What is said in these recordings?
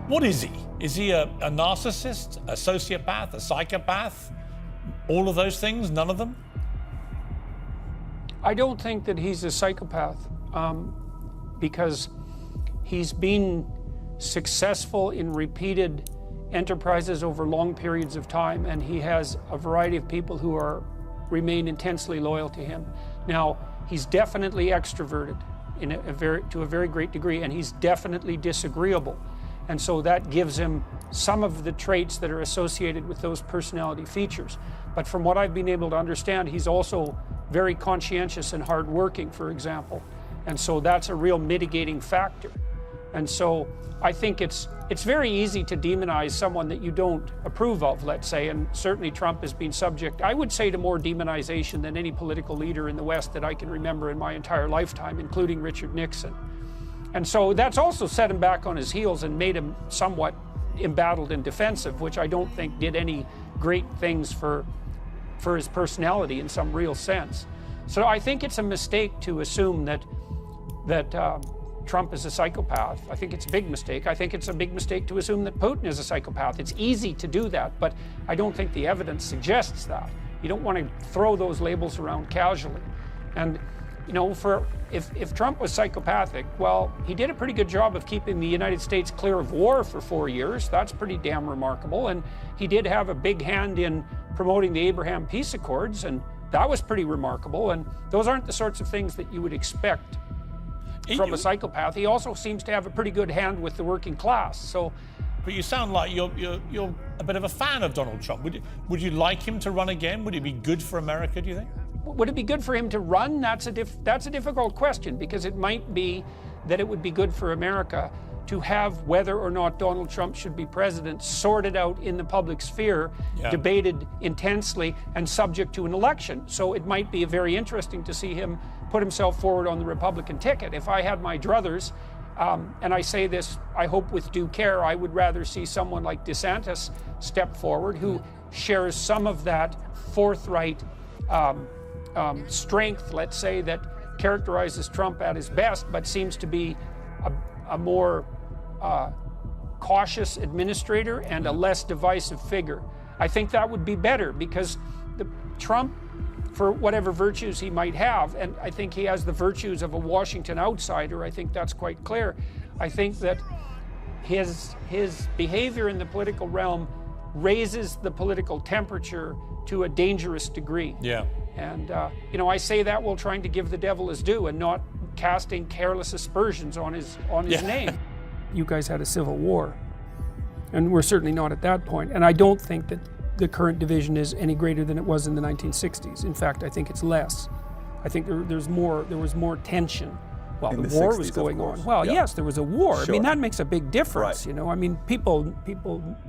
What is he? Is he a narcissist, a sociopath, a psychopath? All of those things, none of them? I don't think that he's a psychopath because he's been successful in repeated enterprises over long periods of time, and he has a variety of people who remain intensely loyal to him. Now, he's definitely extroverted to a very great degree, and he's definitely disagreeable. And so that gives him some of the traits that are associated with those personality features. But from what I've been able to understand, he's also very conscientious and hardworking, for example. And so that's a real mitigating factor. And so I think it's very easy to demonize someone that you don't approve of, let's say, and certainly Trump has been subject, I would say, to more demonization than any political leader in the West that I can remember in my entire lifetime, including Richard Nixon. And so that's also set him back on his heels and made him somewhat embattled and defensive, which I don't think did any great things for his personality in some real sense. So I think it's a mistake to assume that Trump is a psychopath. I think it's a big mistake. I think it's a big mistake to assume that Putin is a psychopath. It's easy to do that, but I don't think the evidence suggests that. You don't want to throw those labels around casually. And you know, if Trump was psychopathic, well, he did a pretty good job of keeping the United States clear of war for 4 years. That's pretty damn remarkable. And he did have a big hand in promoting the Abraham Peace Accords, and that was pretty remarkable. And those aren't the sorts of things that you would expect from a psychopath. He also seems to have a pretty good hand with the working class. So, but you sound like you're a bit of a fan of Donald Trump. Would you like him to run again? Would it be good for America, do you think? Would it be good for him to run? That's a difficult question, because it might be that it would be good for America to have whether or not Donald Trump should be president sorted out in the public sphere, debated intensely, and subject to an election. So it might be very interesting to see him put himself forward on the Republican ticket. If I had my druthers, and I say this, I hope with due care, I would rather see someone like DeSantis step forward, who shares some of that forthright strength, let's say, that characterizes Trump at his best, but seems to be a more cautious administrator and a less divisive figure. I think that would be better, because Trump, for whatever virtues he might have, and I think he has the virtues of a Washington outsider, I think that's quite clear. I think that his behavior in the political realm raises the political temperature to a dangerous degree. Yeah. And, you know, I say that while trying to give the devil his due and not casting careless aspersions on his name. You guys had a civil war, and we're certainly not at that point. And I don't think that the current division is any greater than it was in the 1960s. In fact, I think it's less. I think there was more tension while the war was going on. Well, yes, there was a war. Sure. I mean, that makes a big difference, you know. I mean,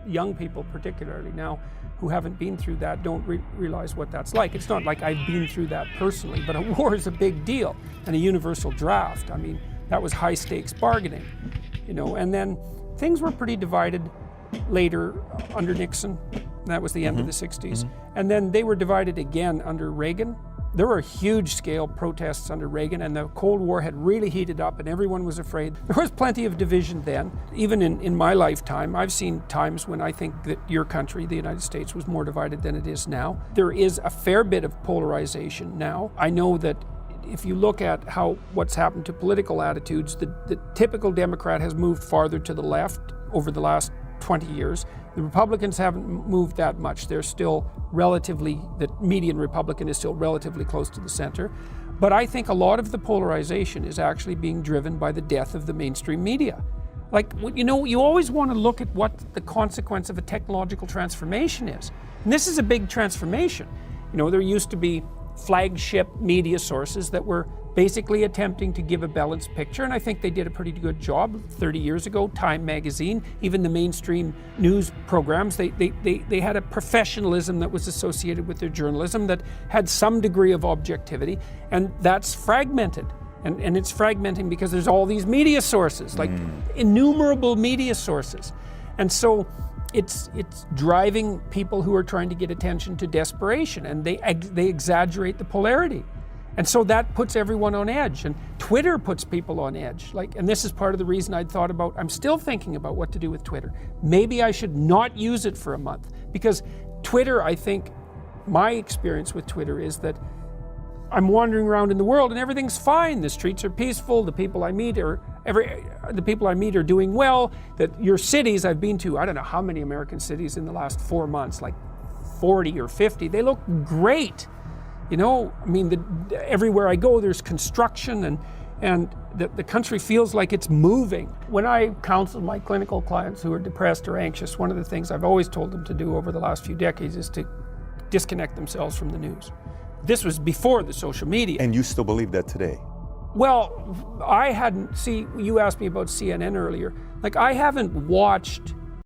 young people particularly now, who haven't been through that don't realize what that's like. It's not like I've been through that personally, but a war is a big deal, and a universal draft. I mean, that was high stakes bargaining, you know. And then things were pretty divided later under Nixon. That was the end of the 60s. And then they were divided again under Reagan. There were huge scale protests under Reagan, and the Cold War had really heated up, and everyone was afraid. There was plenty of division then. Even in my lifetime, I've seen times when I think that your country, the United States, was more divided than it is now. There is a fair bit of polarization now. I know that if you look at what's happened to political attitudes, the typical Democrat has moved farther to the left over the last 20 years. The Republicans haven't moved that much. They're still the median Republican is still relatively close to the center. But I think a lot of the polarization is actually being driven by the death of the mainstream media. Like, you know, you always want to look at what the consequence of a technological transformation is. And this is a big transformation. You know, there used to be flagship media sources that were basically attempting to give a balanced picture, and I think they did a pretty good job 30 years ago. Time magazine, even the mainstream news programs, they had a professionalism that was associated with their journalism that had some degree of objectivity, and that's fragmented. And it's fragmenting because there's all these media sources, like innumerable media sources. And so it's driving people who are trying to get attention to desperation, and they exaggerate the polarity. And so that puts everyone on edge, and Twitter puts people on edge. And this is part of the reason I'm still thinking about what to do with Twitter. Maybe I should not use it for a month, because Twitter, I think, my experience with Twitter is that I'm wandering around in the world and everything's fine. The streets are peaceful. The people I meet are doing well. That your cities, I've been to, I don't know how many American cities in the last 4 months, like 40 or 50. They look great. Everywhere I go, there's construction, and the country feels like it's moving. When I counsel my clinical clients who are depressed or anxious, one of the things I've always told them to do over the last few decades is to disconnect themselves from the news. This was before the social media. And you still believe that today? Well, you asked me about CNN earlier. I haven't watched